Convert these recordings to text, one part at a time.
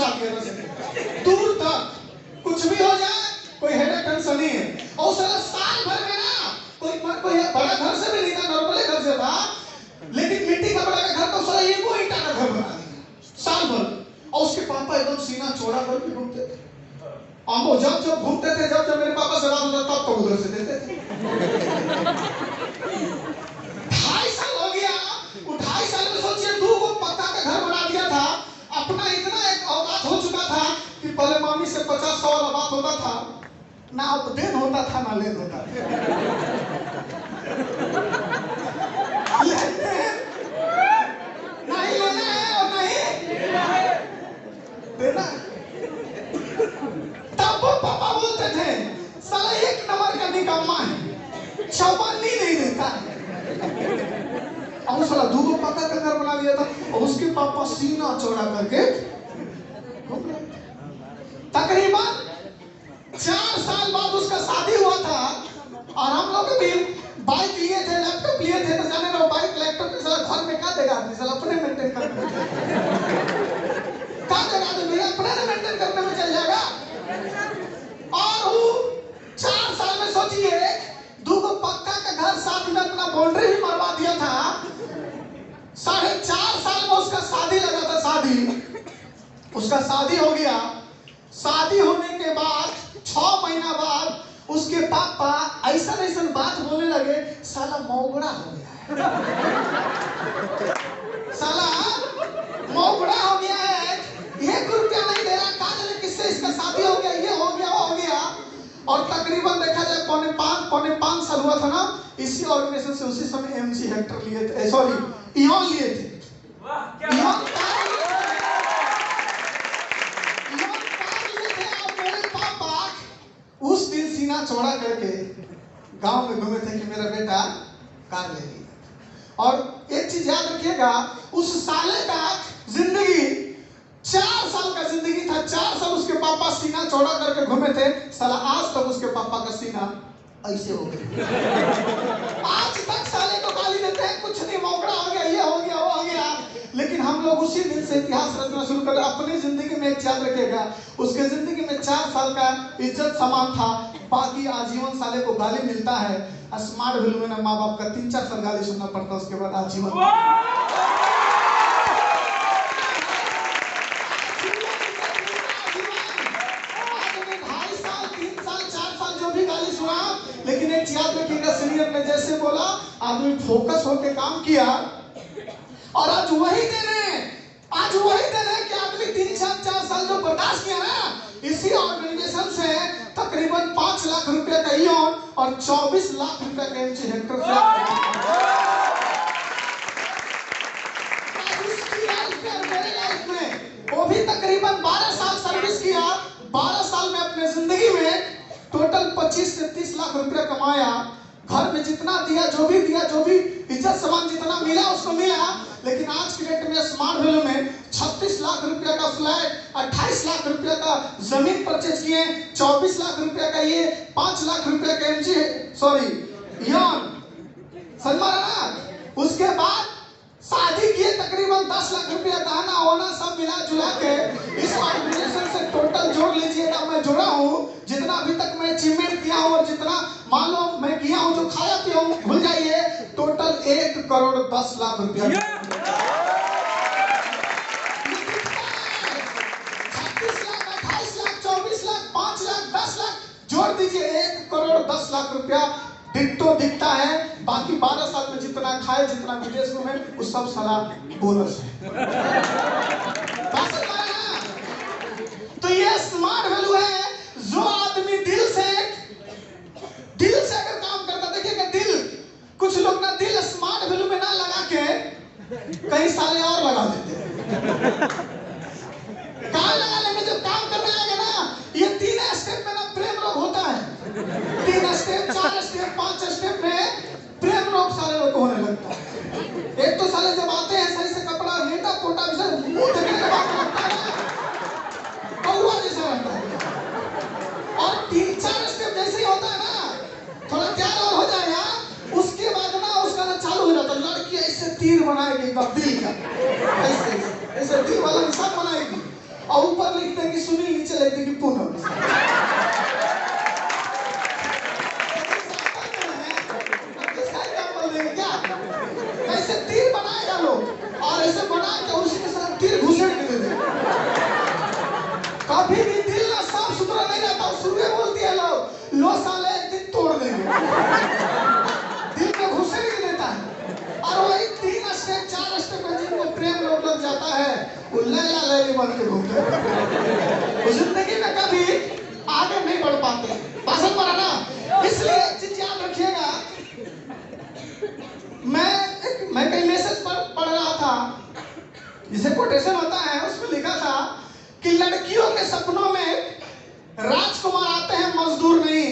घुसा दिया दूर तक, कुछ भी हो जाए कोई हेडेक टेंशन नहीं है। और साल भर में ना कोई बड़ा घर से भी नहीं था, नॉर्मल घर से था, लेकिन मिट्टी का बड़ा घर तो साला एक वो ईंटा का घर बना दिया साल भर। और उसके पापा एकदम सीना चौड़ा करके घूमते थे। हम जब घूमते थे, जब मेरे पापा से बात होता तब तो उधर से देते थे। 2.5 साल हो गया, 2.5 साल में सोचिए 2 को पक्का का घर बना दिया था। अपना इतना एक औकात हो चुका था कि पहले मामी से 50-100 वाला बात होता था, ना देन होता था ना लेन होता था। नहीं लेना है और नहीं देना। तब वो पापा बोलते थे साला 1 नंबर का निकम्मा है, चौबन्नी नहीं देता है। और साला 2 को पक्का का घर बना दिया था और उसके पापा सीना चौड़ा करके तकरीबन 4 साल बाद उसका शादी हुआ था। और हम लोग भी बाइक लिए थे, लैपटॉप लिए थे, तो जाने ना बाइक लैपटॉप के साथ घर में क्या देगा आदमी, साला अपने मेंटेन करने में क्या देगा आदमी, अपने मेंटेन करने में चल जाएगा। और वो 4 साल में सोचिए 2 को पक्का का घर, साथ में अपना बाउंड्री भी मरवा दिया था। 4.5 साल में उसका शादी लगा था, उसका शादी हो गया। शादी होने के बाद 6 महीना बाद उसके पापा ऐसा बात बोलने लगे, साला मौगड़ा हो गया है, साला मौगड़ा हो गया है, 1 रुपया नहीं दे रहा, कहा जाने किससे इसका शादी हो गया, ये हो गया वो हो गया। और तकरीबन देखा जाए पौने 5 साल हुआ था ना, इसी ऑर्गेनाइजेशन से उसी समय एमजी हेक्टर लिए थे, सॉरी इयॉन लिए थे। इयॉन कार लिए थे और मेरे पापा उस दिन सीना चौड़ा करके गांव में घूमे थे कि मेरा बेटा कार ले लिया। और एक चीज याद रखिएगा, उस साले का जिंदगी 4 साल का जिंदगी था। 4 साल उसके पापा सीना चौड़ा करके घूमे थे। साला आज तक उसके पापा का सीना ऐसे हो गया। आज तक साले को गाली देते हैं, कुछ नहीं मौकड़ा हो गया, ये हो गया वो हो गया। लेकिन हम लोग उसी दिन से इतिहास रचना शुरू कर। अपनी जिंदगी में एक याद रखिएगा, उसके जिंदगी में 4 साल का इज्जत समान था, बाकी आजीवन साले को गाली मिलता है। स्मार्ट वैल्यू में ना माँ बाप का 3-4 साल गाली सुनना पड़ता, उसके बाद आजीवन। लेकिन एक चार में किंगा सीनियर ने जैसे बोला, आदमी फोकस होकर काम किया और आज वही दिन है कि आदमी 3-4 साल जो बर्दाश्त किया ना, इसी ऑर्गेनाइजेशन से तकरीबन 5 लाख रुपए का ईओन और 24 लाख रुपए का एमजी हेक्टर मेरे लाइफ में वो भी तकरीबन 12 साल सर्विस किया। 12 साल में अपने जिंदगी में टोटल 25 से 30 लाख रुपया कमाया। घर में जितना दिया, जो भी इज्जत सामान जितना मिला उसको मिला। लेकिन आज की डेट में स्मार्ट वैल्यू में 36 लाख रुपया का फ्लैट, 28 लाख रुपया का जमीन परचेज किए, 24 लाख रुपया का ये, 5 लाख रुपया का एमजी ईओन सलमान ना। उसके बाद शादी किए, तकरीबन 10 लाख रुपया गहना होना सब मिला जुला के इस ऑर्गेनाइजेशन से टोटल जोड़ लीजिएगा, मैं जोड़ा हूँ जितना अभी तक मैं अचीवमेंट किया हूँ और जितना मान लो मैं किया हूँ, जो खाया पिया हूँ भूल जाइए, टोटल 1 करोड़ 10 लाख रुपया। 36 लाख, 28 लाख, 24 लाख, 5 लाख, 10 लाख जोड़ दीजिए, 1 करोड़ 10 लाख रुपया डिट्टो दिखता है। बाकी 12 साल में जितना खाए, जितना विदेश में वो सब साला बोनस है। तो ये स्मार्ट वैल्यू है। जो आदमी दिल से अगर काम करता, देखिएगा दिल, कुछ लोग ना दिल स्मार्ट वैल्यू में ना लगा के कई साले और लगा देते हैं। कहाँ लगा लेंगे? जब काम करने लगे ना, ये 3 स्टेप में ना प्रेम रोग होता है। 3 स्टेप, 4 स्टेप, 5 स्टेप में प्रेम रोग सारे लोग को होने लगता है। एक तो साले जब आते हैं सही से कपड़ा लेटा पोटा मुंह देखने के बाद लगता है कौवा जैसा लगता है। और 3-4 स्टेप जैसे ही होता है ना, थोड़ा तैयार और हो जाएगा, उसके बाद ना उसका ना चालू हो जाता है। लड़की ऐसे तीर बनाएगी दिल का, ऐसे दिल वाला निशान बनाएगी और ऊपर लिखते हैं कि सुनील, नीचे लिखते हैं कि पूनम। किसका एग्जाम्पल देंगे क्या? ऐसे तीर बनाएगा लोग और ऐसे बना के उसी के साथ तीर घुसेड़ के दे देंगे। कभी भी दिल ना साफ सुथरा नहीं रहता, शुरू में बोलती है लोग लो साले एक दिन तोड़ देंगे, दिल में घुसेड़ के देता है। और वही 3 स्टेप 4 स्टेप में जिनको प्रेम लोग लग जाता है वो लैला लैली बन के घूमते हैं, जिंदगी में कभी आगे नहीं बढ़ पाते। भाषण पर है ना, इसलिए एक चीज याद रखिएगा। मैं कहीं मैसेज पढ़ रहा था, जिसे कोटेशन होता है, उसमें लिखा था कि लड़कियों के सपनों में राजकुमार आते हैं, मजदूर नहीं।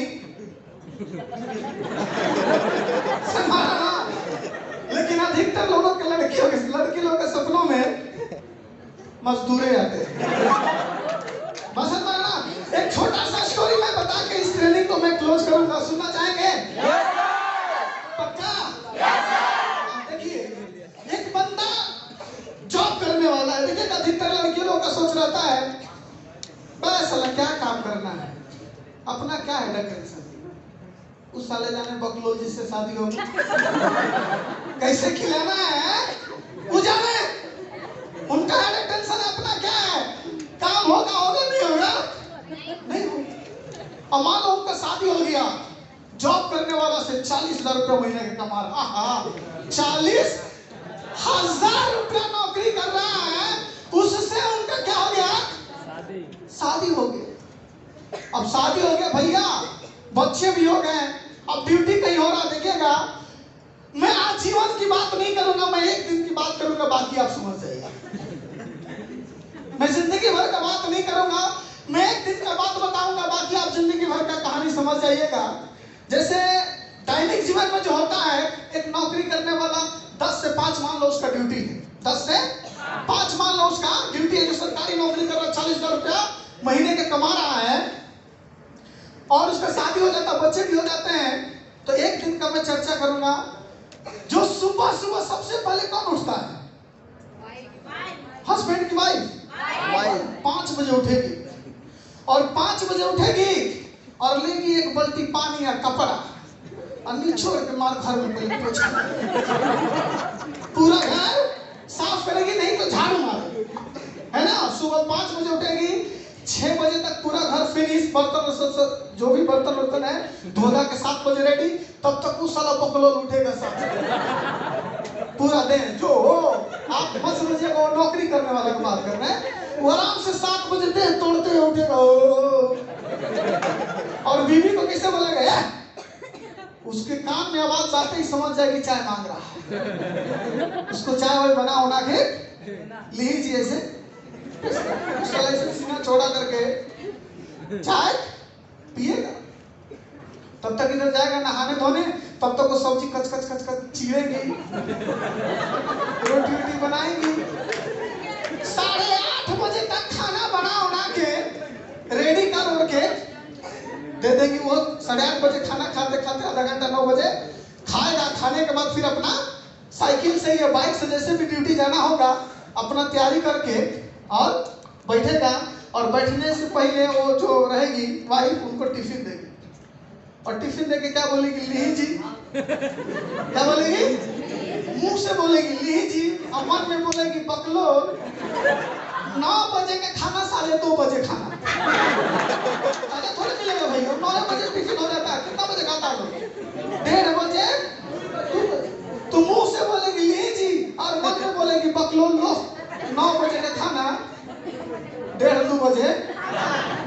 लेकिन अधिकतर लोगों के लड़की लोगों के सपनों में मजदूरे आते हैं। बस ना एक छोटा सा स्टोरी मैं बता के इस ट्रेनिंग को मैं क्लोज करूंगा, सुनना चाहेंगे? पक्का? देखिए, एक बंदा जॉब करने वाला है। देखिए, अधिकतर लड़कियों लोगों का सोच रहता है बस साला क्या काम करना है, अपना क्या है टेंशन, उस साले जाने बकलो जिससे शादी होगी कैसे खिलाना है, वो जाने, उनका है टेंशन, अपना क्या है, काम होगा नहीं होगा, नहीं होगा। और मान लो उनका शादी हो गया, जॉब करने वाला से 40,000 रुपये महीने के कमा रहा, 40,000 रुपया नौकरी कर रहा है, उससे उनका क्या हो गया, शादी हो गई। अब शादी हो गया भैया, बच्चे भी हो गए, अब ड्यूटी कहीं हो रहा। देखिएगा, मैं आज जीवन की बात नहीं करूंगा, मैं एक दिन की बात करूंगा, बाकी आप समझ जाइएगा। मैं जिंदगी भर का बात नहीं करूंगा, मैं एक दिन का बात बताऊंगा, बाकी आप जिंदगी भर का कहानी समझ जाइएगा। जैसे दैनिक जीवन में जो होता है, एक नौकरी करने वाला 10 से 5 मान लो उसका ड्यूटी है, 10 से 5 मान लो उसका ड्यूटी है, जो सरकारी नौकरी कर रहा, 40,000 रुपया महीने के कमा रहा है, और उसका शादी हो जाता, बच्चे भी हो जाते हैं। तो एक दिन का मैं चर्चा करूंगा, जो सुबह सुबह सबसे पहले कौन उठता है? हस्बैंड की वाइफ 5 बजे उठेगी, और 5 बजे उठेगी और लेगी एक बाल्टी पानी या कपड़ा और निचोड़ के मार घर में पहले पोछा, पूरा घर साफ करेगी, नहीं तो झाड़ू मारेगी, है ना। सुबह 5 बजे उठेगी, 6 बजे तक पूरा घर फिनिश, बर्तन सब जो भी बर्तन है धोधा के 7 बजे रेडी, तब तक उस साला बकलोल उठेगा साथ पूरा दिन। जो हो आप मत समझिएगा वो नौकरी करने वाले की बात कर रहे हैं, वो आराम से 7 बजे देह तोड़ते हुए उठेगा, और बीवी को कैसे बोलेगा, उसके कान में आवाज आते ही समझ जाएगी चाय मांग रहा है, उसको चाय वाय बना के लीजिए, ऐसे सीना चौड़ा करके चाय पिएगा, तब तक इधर जाएगा नहाने धोने, तब तक वो सब्जी कच कच कच कच चीरेंगी, रोटी बनाएंगी, 8:30 बजे तक खाना बना के रेडी कर के दे देंगी। वो 8:30 बजे खाना खाते खाते आधा घंटा 9 बजे खाएगा, खाने के बाद फिर अपना साइकिल से या बाइक से जैसे भी ड्यूटी जाना होगा अपना तैयारी करके और बैठेगा, और बैठने से पहले वो जो रहेगी वाइफ उनको टिफिन देगी, और टिफिन देके क्या बोलेगी, ली जी, क्या बोलेगी, मुंह से बोलेगी ली जी, और मन में बोलेगी बकलो, 9 बजे के खाना 2:30 बजे खाना, अरे थोड़े मिलेगा भाई, 9 बजे टिफिन हो जाता है, कितना बजे खाता है, 1:30 बजे, तो मुंह से बोलेगी ली जी, और मन में बोलेगी बकलो, लो 9 बजे का खाना 1:30-2 बजे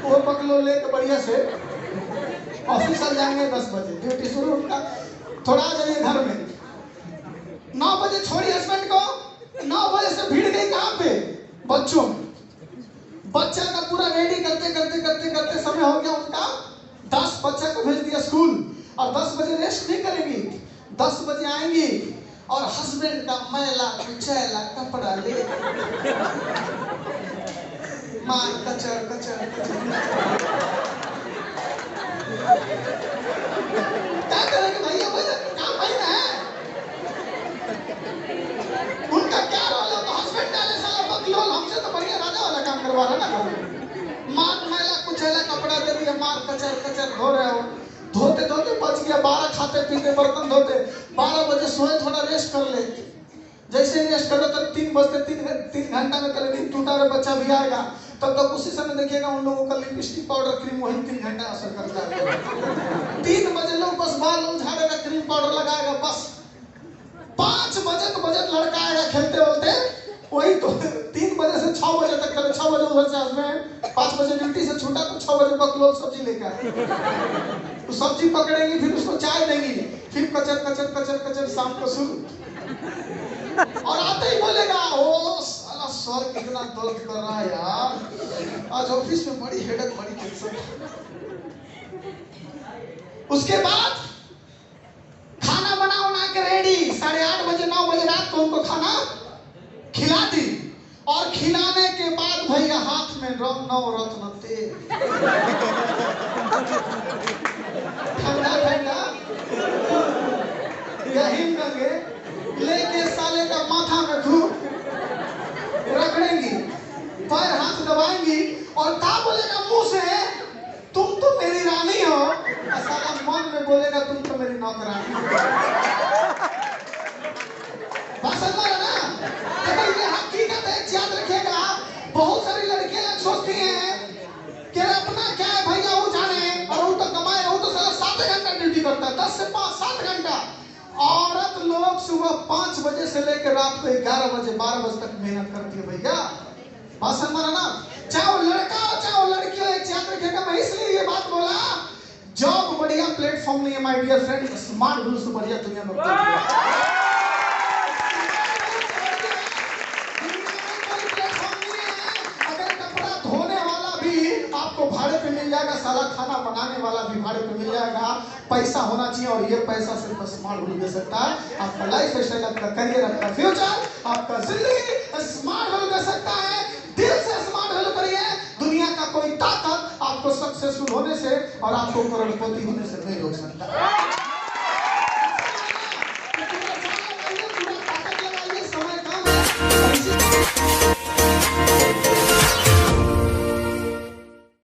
वो बकलो लेके बढ़िया से ऑफिस चल जाएंगे, 10 बजे ड्यूटी शुरू उनका, थोड़ा आ जाइए घर में, 9 बजे छोड़ी हस्बैंड को, 9 बजे से भीड़ गई कहाँ पे, बच्चों, बच्चा का पूरा रेडी करते समय हो गया उनका 10, बच्चा को भेज दिया स्कूल, और 10 बजे रेस्ट नहीं करेंगी, 10 बजे आएंगी और हस्बैंड का मैला कुचैला कपड़ा ले मार कचर क्या करेंगे भैया, काम भाई ना है उनका, क्या रोल है, तो हस्बैंड डाले साला बकलोल, हमसे तो बढ़िया राजा वाला काम दोबारा ना करो। मार मैला कुचैला कपड़ा दे दिया, मार कचर कचर धो रहे हो, धोते धोते बच गया 12, खाते पीते बर्तन धोते 12 बजे सोए, थोड़ा रेस्ट कर ले। जैसे ही रेस्ट करो तब 3 बजते 3 घंटा में कल नींद टूटा रहे बच्चा भी आएगा, तब तक उसी समय देखिएगा उन लोगों का लिपस्टिक पाउडर क्रीम वही 3 घंटा असर करता है। 3 बजे लोग बस बाल झाड़ेगा, क्रीम पाउडर लगाएगा, बस 5 बजे लड़का आएगा खेलते बोलते, वही तो 3 बजे से 6 बजे तक खेले। 6 बजे उधर से हस्बैंड 5 बजे ड्यूटी से छूटा तो 6 बजे बकलोल सब्जी लेकर आए, तो सब्जी पकड़ेंगी, फिर उसको चाय देंगी, फिर कचर कचर कचर कचर शाम को शुरू, और आते ही बोलेगा ओ साला सर कितना दर्द कर रहा है यार, आज ऑफिस में बड़ी हेडेक, बड़ी टेंशन। उसके बाद खाना बना के रेडी, 8:30 बजे 9 बजे रात को उनको खाना खिला दी, और खिलाने के बाद भैया हाथ में नवरत्न तेल ठंडा ठंडा यही गंगे लेके साले का माथा में धूप रगड़ेंगी, पैर हाथ दबाएंगी, और क्या बोलेगा मुंह से तुम तो मेरी रानी हो, और साला मन में बोलेगा तुम तो मेरी नौकरानी हो। बात समझ रहे ना? देखो ये हकीकत है, याद रखिएगा। बहुत सारी लड़कियां सोचती हैं कि अपना क्या है भैया वो जाने, और वो तो कमाए, वो तो साला 7 घंटा ड्यूटी करता है, 10 से 5 7 घंटा। औरत लोग सुबह 5 बजे से लेकर रात को 11 बजे 12 बजे तक मेहनत करती है भैया। बात समझ रहे ना? चाहे वो लड़का हो चाहे वो लड़की हो, एक याद रखिएगा। मैं इसलिए ये बात बोला, जॉब बढ़िया प्लेटफॉर्म नहीं है my dear friend, smart rule से बढ़िया दुनिया में आपको भाड़े पे मिल जाएगा, साला खाना बनाने वाला भी भाड़े पे मिल जाएगा। पैसा होना चाहिए, और ये पैसा सिर्फ स्मार्ट रूल दे सकता है। आपका लाइफ स्टाइल, आपका करियर, आपका फ्यूचर, आपका जिंदगी स्मार्ट रूल दे सकता है। दिल से स्मार्ट रूल करिए, दुनिया का कोई ताकत आपको सक्सेसफुल होने से और आपको करोड़पति होने से नहीं रोक सकता।